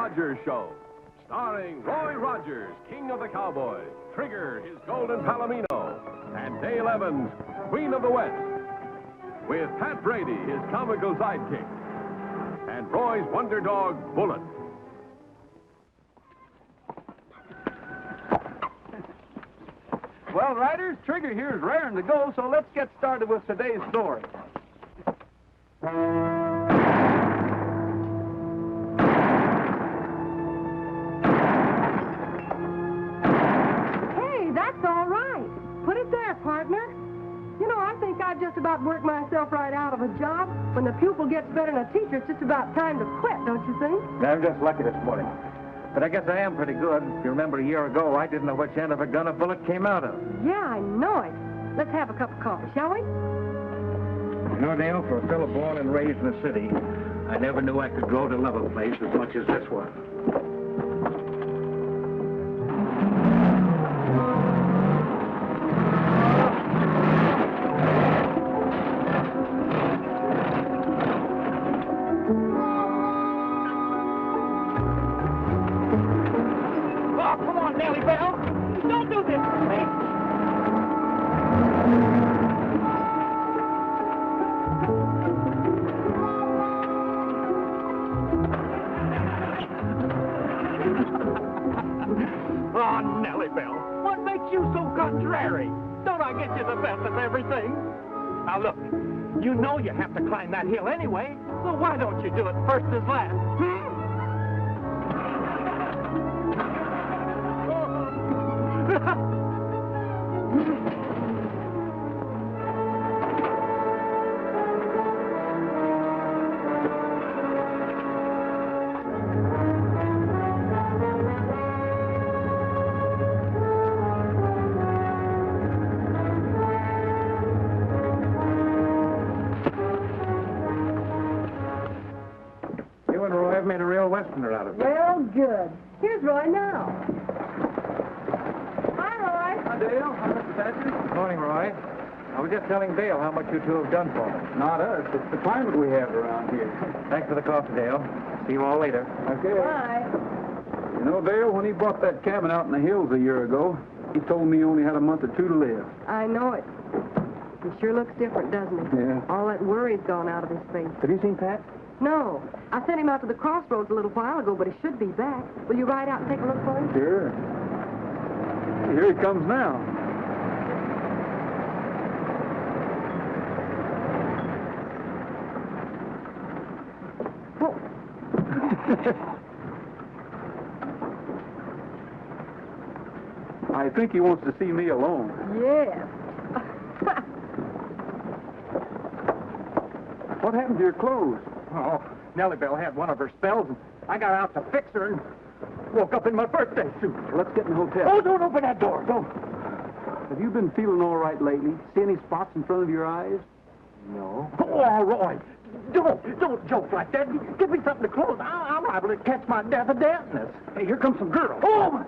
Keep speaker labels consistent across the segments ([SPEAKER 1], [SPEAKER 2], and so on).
[SPEAKER 1] Rogers Show, starring Roy Rogers, King of the Cowboys, Trigger, his golden palomino, and Dale Evans, Queen of the West, with Pat Brady, his comical sidekick, and Roy's wonder dog, Bullet.
[SPEAKER 2] Well, riders, Trigger here is raring to go, so let's get started with today's story.
[SPEAKER 3] Hey, that's all right. Put it there, partner. You know, I think I've just about worked myself right out of a job. When the pupil gets better than a teacher, it's just about time to quit, don't you think?
[SPEAKER 2] I'm just lucky this morning. But I guess I am pretty good. If you remember a year ago, I didn't know which end of a gun a bullet came out of.
[SPEAKER 3] Yeah, I know it. Let's have a cup of coffee, shall we?
[SPEAKER 2] You know, Dale, for a fellow born and raised in the city, I never knew I could grow to love a place as much as this one.
[SPEAKER 4] Now, look, you know you have to climb that hill anyway, so why don't you do it first as last?
[SPEAKER 2] Out of it.
[SPEAKER 3] Well, good. Here's Roy now. Hi, Roy.
[SPEAKER 2] Hi, Dale. Hi, Mr. Thatcher. Good morning, Roy. I was just telling Dale how much you two have done for me. Not us. It's the climate we have around here. Thanks for the coffee, Dale. See you all later. Okay.
[SPEAKER 3] Bye.
[SPEAKER 5] You know, Dale, when he bought that cabin out in the hills a year ago, he told me he only had a month or two to live.
[SPEAKER 3] I know it. He sure looks different, doesn't he?
[SPEAKER 5] Yeah.
[SPEAKER 3] All that worry's gone out of his face.
[SPEAKER 5] Have you seen Pat?
[SPEAKER 3] No. I sent him out to the crossroads a little while ago, but he should be back. Will you ride out and take a look for him?
[SPEAKER 5] Sure. Here he comes now.
[SPEAKER 3] Whoa.
[SPEAKER 5] I think he wants to see me alone.
[SPEAKER 3] Yes.
[SPEAKER 5] What happened to your clothes?
[SPEAKER 4] Oh, Nellie Bell had one of her spells, and I got out to fix her and woke up in my birthday suit.
[SPEAKER 5] Let's get in the hotel.
[SPEAKER 4] Oh, don't open that door. Don't.
[SPEAKER 5] Have you been feeling all right lately? See any spots in front of your eyes?
[SPEAKER 4] No. Oh, Roy, don't joke like that. Give me something to close. I'm liable to catch my death of dampness.
[SPEAKER 5] Hey, here comes some girls.
[SPEAKER 4] Oh!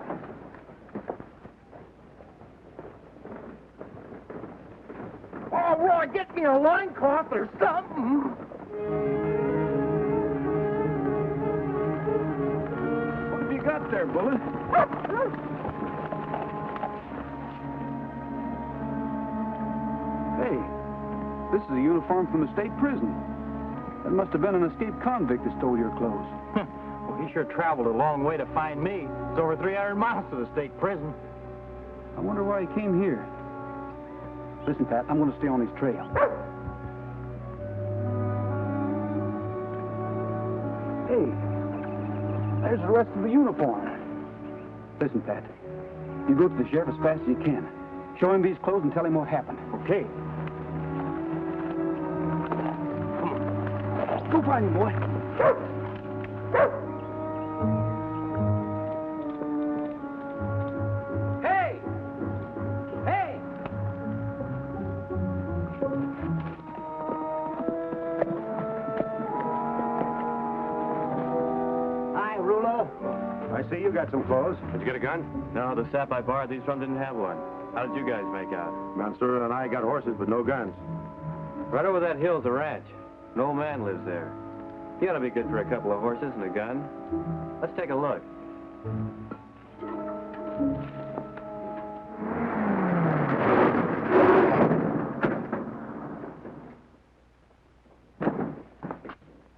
[SPEAKER 4] Oh, Roy, get me a loincloth or something.
[SPEAKER 5] What have you got there, Bullet? Hey, this is a uniform from the state prison. That must have been an escaped convict that stole your clothes.
[SPEAKER 4] Well, he sure traveled a long way to find me. It's over 300 miles to the state prison.
[SPEAKER 5] I wonder why he came here. Listen, Pat, I'm going to stay on his trail. Hey, there's the rest of the uniform. Listen, Pat, you go to the sheriff as fast as you can. Show him these clothes and tell him what happened.
[SPEAKER 4] Okay.
[SPEAKER 5] Come on. Go find him, boy.
[SPEAKER 2] I see you got some clothes.
[SPEAKER 6] Did you get a gun? No, the sap I borrowed these from didn't have one. How did you guys make out?
[SPEAKER 2] Monster and I got horses, but no guns.
[SPEAKER 6] Right over that hill's a ranch. An old man lives there. You ought to be good for a couple of horses and a gun. Let's take a look.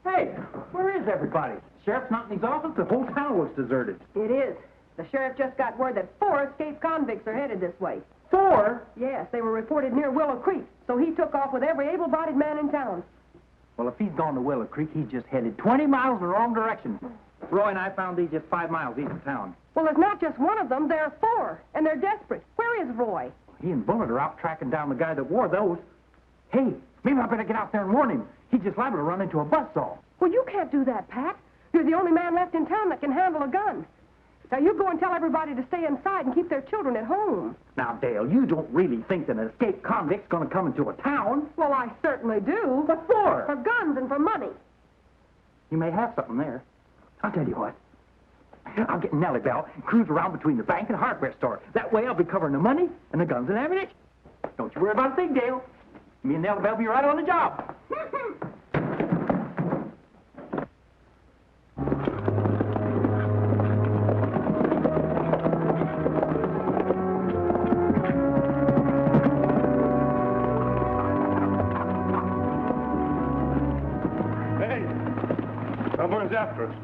[SPEAKER 4] Hey, where is everybody? Sheriff's not in his office. The whole town was deserted.
[SPEAKER 3] It is. The sheriff just got word that 4 escaped convicts are headed this way.
[SPEAKER 4] 4?
[SPEAKER 3] Yes, they were reported near Willow Creek, so he took off with every able-bodied man in town.
[SPEAKER 4] Well, if he's gone to Willow Creek, he's just headed 20 miles in the wrong direction. Roy and I found these just 5 miles east of town.
[SPEAKER 3] Well, there's not just one of them. There are 4, and they're desperate. Where is Roy?
[SPEAKER 4] He and Bullet are out tracking down the guy that wore those. Hey, maybe I better get out there and warn him. He's just liable to run into a buzzsaw.
[SPEAKER 3] Well, you can't do that, Pat. You're the only man left in town that can handle a gun. Now, you go and tell everybody to stay inside and keep their children at home.
[SPEAKER 4] Now, Dale, you don't really think that an escaped convict's going to come into a town?
[SPEAKER 3] Well, I certainly do.
[SPEAKER 4] What for?
[SPEAKER 3] For guns and for money.
[SPEAKER 4] You may have something there. I'll tell you what. I'll get Nellie Bell and cruise around between the bank and hardware store. That way I'll be covering the money and the guns and ammunition. Don't you worry about a thing, Dale. Me and Nellie Bell will be right on the job.
[SPEAKER 6] Someone's after us.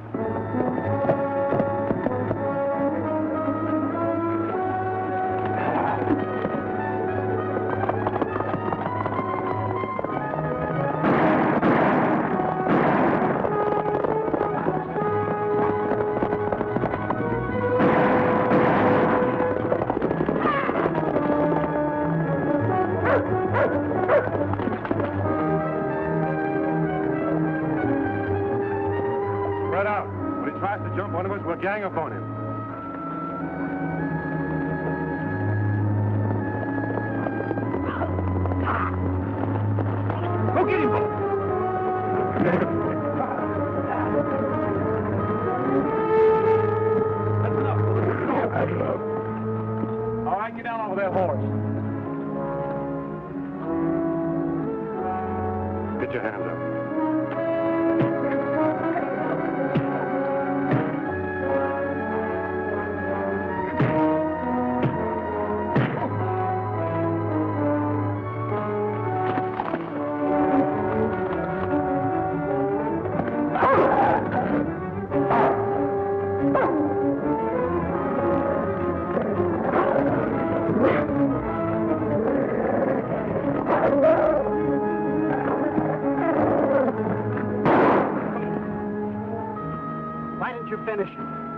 [SPEAKER 6] Spread out. When he tries to jump one of us, we'll gang up on him. Go get him, Bo. That's enough. That's enough. All right, get down off of that horse. Get your hands up.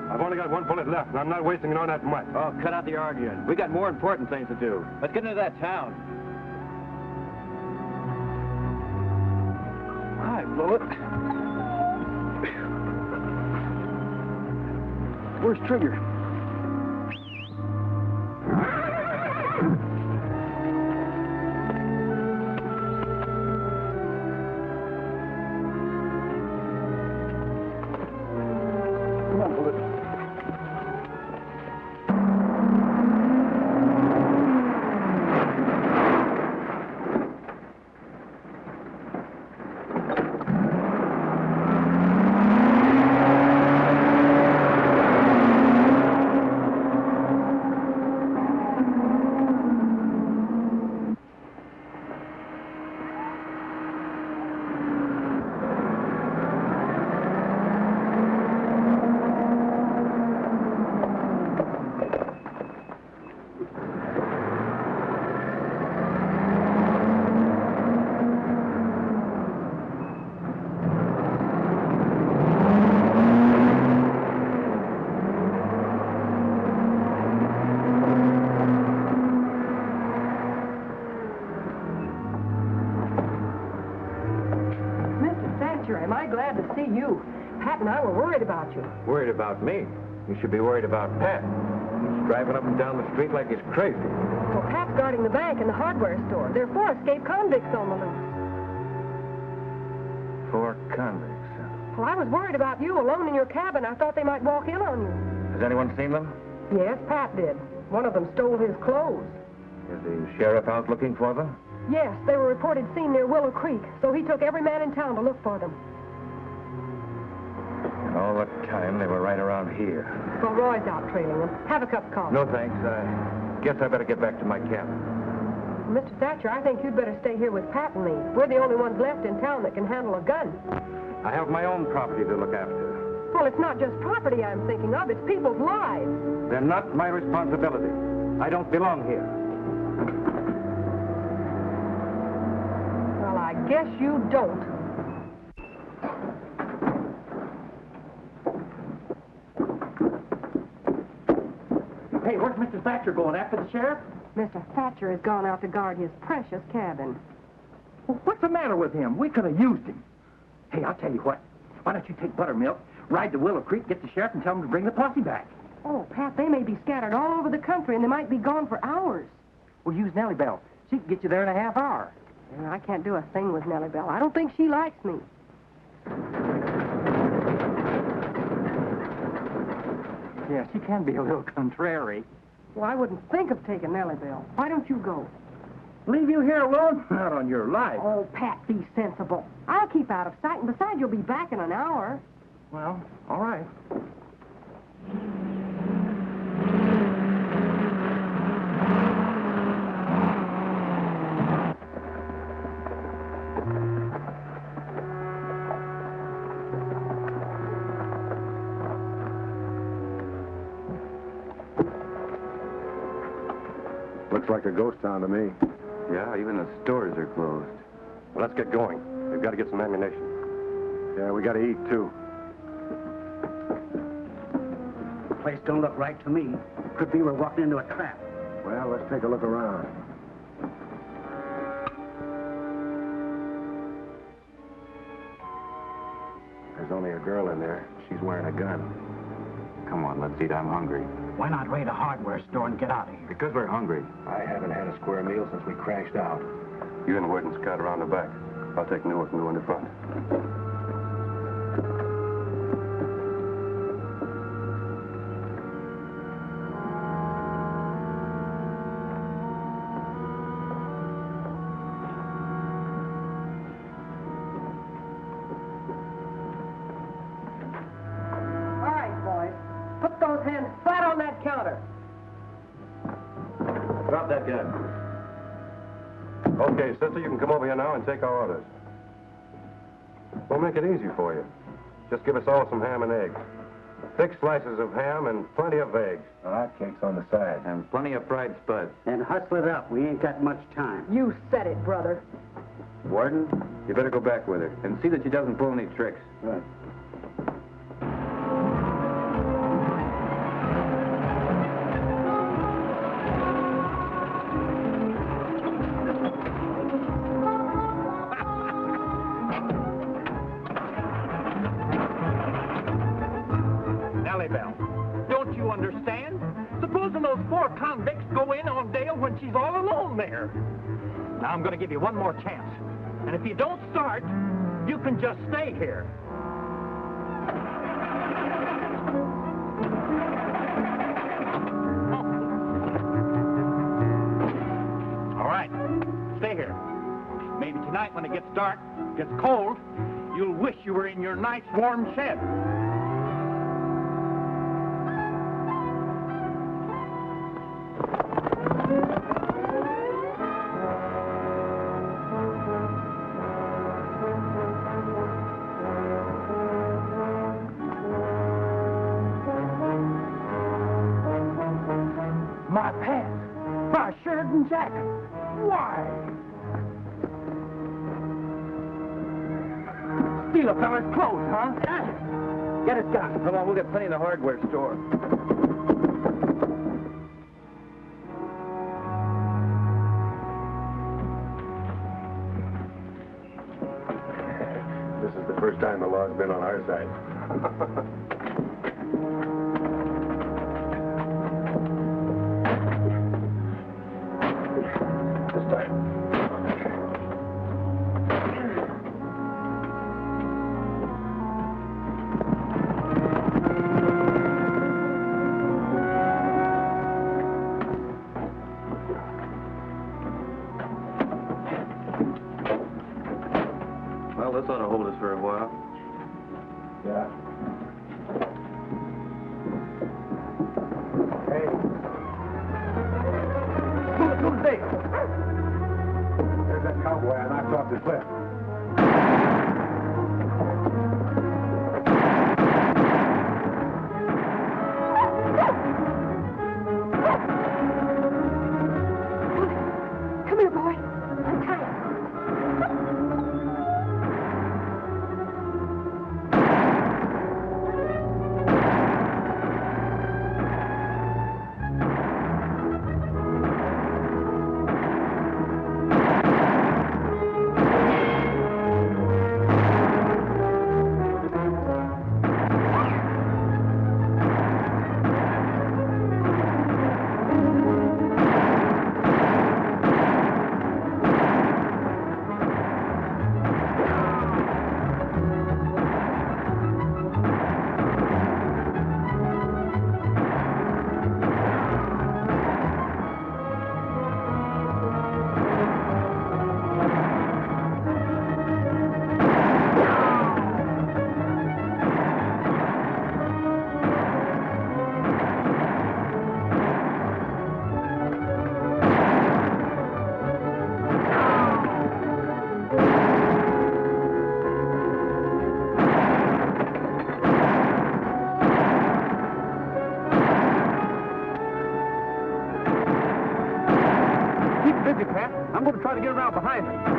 [SPEAKER 6] I've only got one bullet left, and I'm not wasting it on that mutt. Oh, cut out the arguing. We got more important things to do. Let's get into that town.
[SPEAKER 5] Hi, Bullet. Where's Trigger? Come on, Bullet.
[SPEAKER 3] Am I glad to see you? Pat and I were worried about you.
[SPEAKER 6] Worried about me? You should be worried about Pat. He's driving up and down the street like he's crazy.
[SPEAKER 3] Well, Pat's guarding the bank and the hardware store. There are 4 escaped convicts on the loose.
[SPEAKER 6] 4 convicts.
[SPEAKER 3] Well, I was worried about you alone in your cabin. I thought they might walk in on you.
[SPEAKER 6] Has anyone seen them?
[SPEAKER 3] Yes, Pat did. One of them stole his clothes.
[SPEAKER 6] Is the sheriff out looking for them?
[SPEAKER 3] Yes, they were reported seen near Willow Creek, so he took every man in town to look for them.
[SPEAKER 2] All the time, they were right around here.
[SPEAKER 3] Well, Roy's out trailing them. Have a cup of coffee.
[SPEAKER 2] No, thanks. Guess I better get back to my cabin.
[SPEAKER 3] Mr. Thatcher, I think you'd better stay here with Pat and me. We're the only ones left in town that can handle a gun.
[SPEAKER 2] I have my own property to look after.
[SPEAKER 3] Well, it's not just property I'm thinking of. It's people's lives.
[SPEAKER 2] They're not my responsibility. I don't belong here.
[SPEAKER 3] Well, I guess you don't.
[SPEAKER 4] Hey, where's Mr. Thatcher going? After the sheriff?
[SPEAKER 3] Mr. Thatcher has gone out to guard his precious cabin.
[SPEAKER 4] Well, what's the matter with him? We could have used him. Hey, I'll tell you what. Why don't you take Buttermilk, ride to Willow Creek, get the sheriff, and tell him to bring the posse back?
[SPEAKER 3] Oh, Pat, they may be scattered all over the country, and they might be gone for hours.
[SPEAKER 4] We'll use Nellie Bell. She can get you there in a half hour.
[SPEAKER 3] And I can't do a thing with Nellie Bell. I don't think she likes me.
[SPEAKER 4] Yeah, she can be a little contrary.
[SPEAKER 3] Well, I wouldn't think of taking Nellie Bell. Why don't you go?
[SPEAKER 4] Leave you here alone? Not on your life.
[SPEAKER 3] Oh, Pat, be sensible. I'll keep out of sight, and besides, you'll be back in an hour.
[SPEAKER 4] Well, all right.
[SPEAKER 1] Looks like a ghost town to me.
[SPEAKER 6] Yeah, even the stores are closed. Well, let's get going. We've got to get some ammunition.
[SPEAKER 1] Yeah, we got to eat, too.
[SPEAKER 5] The place don't look right to me. Could be we're walking into a trap.
[SPEAKER 1] Well, let's take a look around. There's only a girl in there. She's wearing a gun.
[SPEAKER 2] Come on, let's eat. I'm hungry.
[SPEAKER 5] Why not raid a hardware store and get out of here?
[SPEAKER 2] Because we're hungry.
[SPEAKER 1] I haven't had a square meal since we crashed out.
[SPEAKER 6] You and Ward and Scott around the back. I'll take Newark and go in the front.
[SPEAKER 3] All right, boys. Put those hands flat on that counter.
[SPEAKER 6] Drop that gun. Okay, sister, you can come over here now and take our orders. We'll make it easy for you. Just give us all some ham and eggs. 6 slices of ham and plenty of eggs.
[SPEAKER 1] Hot cakes on the side.
[SPEAKER 2] And plenty of fried spud.
[SPEAKER 5] And hustle it up. We ain't got much time.
[SPEAKER 3] You said it, brother.
[SPEAKER 2] Warden, you better go back with her and see that she doesn't pull any tricks.
[SPEAKER 5] Right.
[SPEAKER 4] Nellie Bell, don't you understand? Supposing those 4 convicts go in on Dale when she's all alone there. Now, I'm going to give you one more chance. And if you don't start, you can just stay here. All right, stay here. Maybe tonight when it gets dark, gets cold, you'll wish you were in your nice warm shed. My pants, my shirt and jacket. Why? Steal a fella's clothes, huh? Get his gun.
[SPEAKER 2] Come on, we'll get plenty in the hardware store.
[SPEAKER 1] This is the first time the law's been on our side. This time.
[SPEAKER 6] Well, this ought to hold us for a while.
[SPEAKER 1] Yeah.
[SPEAKER 5] that cowboy I knocked off the cliff.
[SPEAKER 3] Come here, boy. Untie him.
[SPEAKER 5] Busy, Pat. I'm going to try to get around behind him.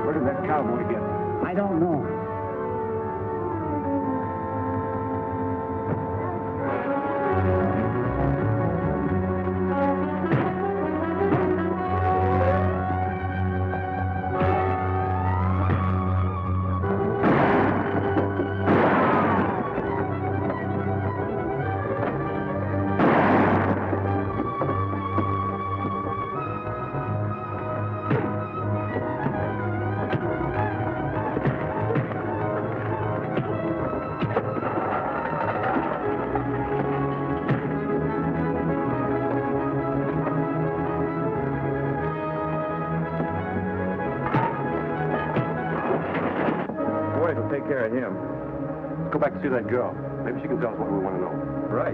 [SPEAKER 5] Where did that cowboy get?
[SPEAKER 2] I don't know.
[SPEAKER 6] We'll take care of him.
[SPEAKER 5] Let's go back and see that girl. Maybe she can tell us what we want to know.
[SPEAKER 6] Right.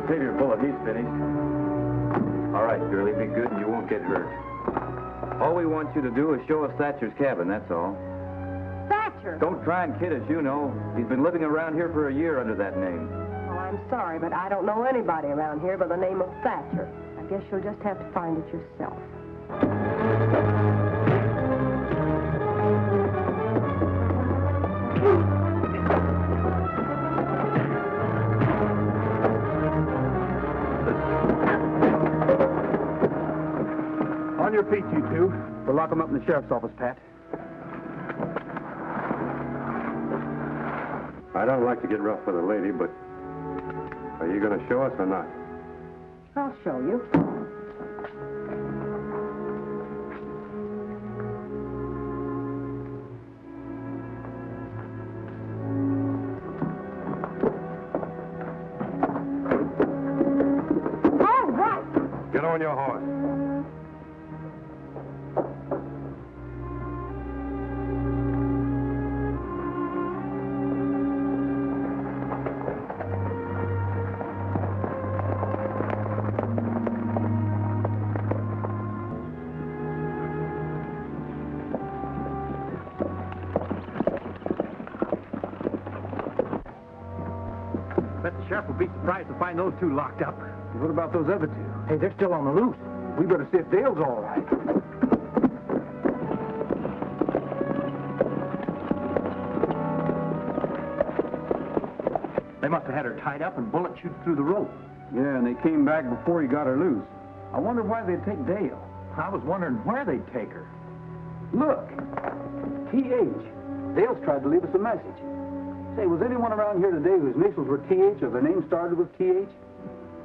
[SPEAKER 6] Save your bullet. He's finished. All right, girlie. Be good and you won't get hurt. All we want you to do is show us Thatcher's cabin, that's all.
[SPEAKER 3] Thatcher?
[SPEAKER 6] Don't try and kid us, you know. He's been living around here for a year under that name.
[SPEAKER 3] Oh, I'm sorry, but I don't know anybody around here by the name of Thatcher. I guess you'll just have to find it yourself.
[SPEAKER 5] On your feet, you two. We'll lock them up in the sheriff's office, Pat.
[SPEAKER 6] I don't like to get rough with a lady, but are you going to show us or not?
[SPEAKER 3] I'll show you. All right.
[SPEAKER 6] Get on your horse.
[SPEAKER 4] bet the sheriff will be surprised to find those two locked up.
[SPEAKER 5] What about those other two?
[SPEAKER 4] Hey, they're still on the loose.
[SPEAKER 5] We better see if Dale's all right.
[SPEAKER 4] They must have had her tied up and bullet chewed through the rope.
[SPEAKER 5] Yeah, and they came back before he got her loose. I wonder why they'd take Dale.
[SPEAKER 4] I was wondering where they'd take her.
[SPEAKER 5] Look, T.H. Dale's tried to leave us a message. Say, was anyone around here today whose initials were T.H. or their name started with T.H.?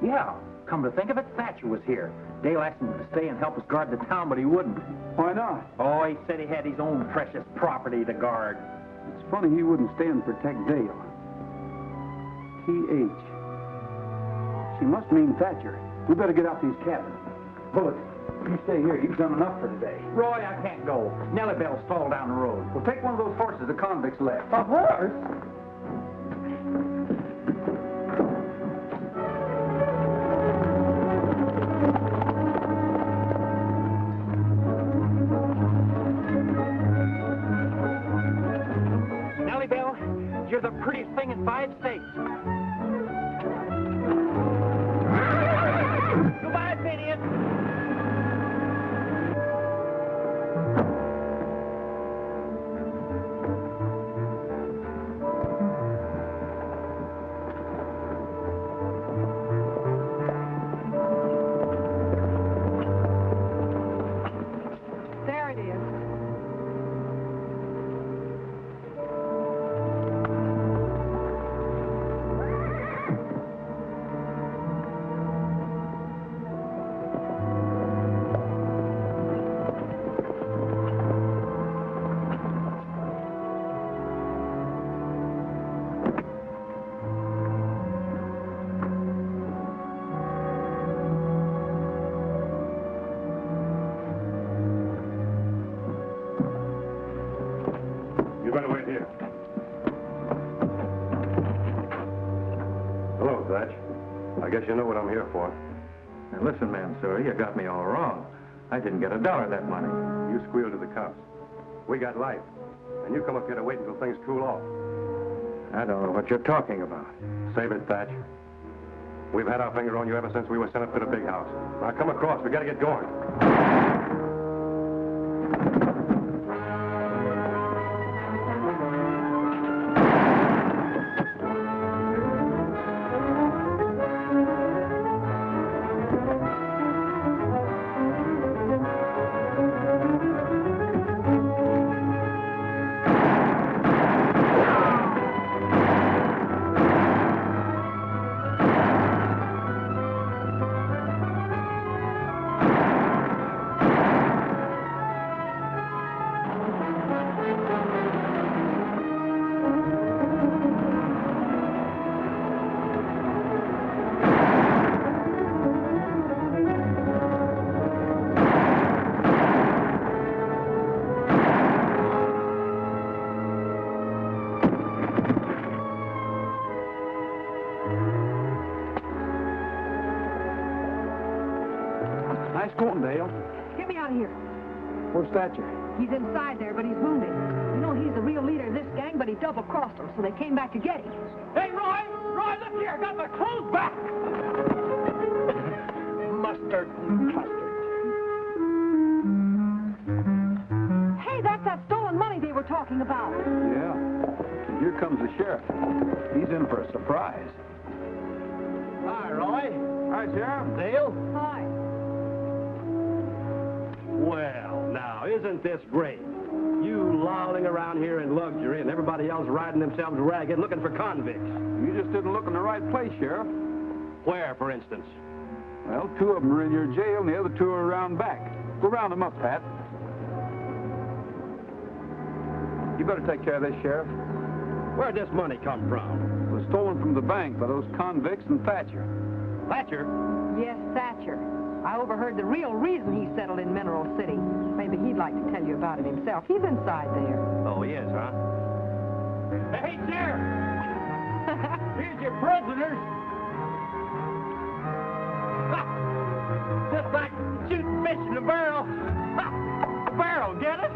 [SPEAKER 4] Yeah, come to think of it, Thatcher was here. Dale asked him to stay and help us guard the town, but he wouldn't.
[SPEAKER 5] Why not?
[SPEAKER 4] Oh, he said he had his own precious property to guard.
[SPEAKER 5] It's funny he wouldn't stay and protect Dale. T.H. She must mean Thatcher. We better get out these cabins. Bullet, you stay here. You've done enough for today.
[SPEAKER 4] Roy, I can't go. Nellie Bell's stalled down the road.
[SPEAKER 5] Well, take one of those horses the convicts left.
[SPEAKER 4] A horse? Nellie Bell, you're the prettiest thing in 5 states. Goodbye, Phineas.
[SPEAKER 3] There it is.
[SPEAKER 6] You better wait here. Hello, Thatch. I guess you know what I'm here for.
[SPEAKER 2] Now, listen, man, sir, you got me all wrong. I didn't get a dollar of that money.
[SPEAKER 6] You squealed to the cops. We got life. And you come up here to wait until things cool off.
[SPEAKER 2] I don't know what you're talking about.
[SPEAKER 6] Save it, Thatch. We've had our finger on you ever since we were sent up to the big house. Now come across. We gotta get going.
[SPEAKER 5] Nice going, Dale.
[SPEAKER 3] Get me out of here.
[SPEAKER 5] Where's Thatcher?
[SPEAKER 3] He's inside there, but he's wounded. You know, he's the real leader of this gang, but he double-crossed them, so they came back to get him.
[SPEAKER 4] Hey, Roy! Roy, look here! I got my clothes back! Mustard and custard.
[SPEAKER 3] Hey, that's that stolen money they were talking about.
[SPEAKER 5] Yeah. And here comes the sheriff. He's in for a surprise.
[SPEAKER 1] Hi, Roy.
[SPEAKER 5] Hi, Sheriff.
[SPEAKER 1] Dale.
[SPEAKER 3] Hi.
[SPEAKER 1] Well, now, isn't this great? You lolling around here in luxury and everybody else riding themselves ragged looking for convicts.
[SPEAKER 5] You just didn't look in the right place, Sheriff.
[SPEAKER 1] Where, for instance?
[SPEAKER 5] Well, 2 of them are in your jail, and the other 2 are around back. Go round them up, Pat. You better take care of this, Sheriff.
[SPEAKER 1] Where'd this money come from?
[SPEAKER 5] It was stolen from the bank by those convicts and Thatcher.
[SPEAKER 1] Thatcher?
[SPEAKER 3] Yes, Thatcher. I overheard the real reason he settled in Mineral City. Maybe he'd like to tell you about it himself. He's inside there.
[SPEAKER 1] Oh, he is, huh?
[SPEAKER 4] Hey, Sheriff! Here's your prisoners! Ha! Just like shooting fish in a barrel. Ha! A barrel, get it?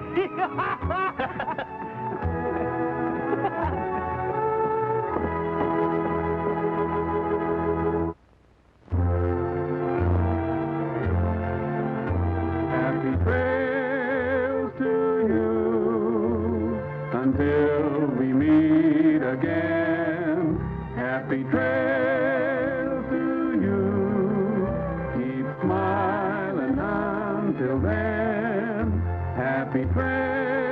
[SPEAKER 7] until we meet again. Happy trails to you. Keep smiling until then. Happy trails.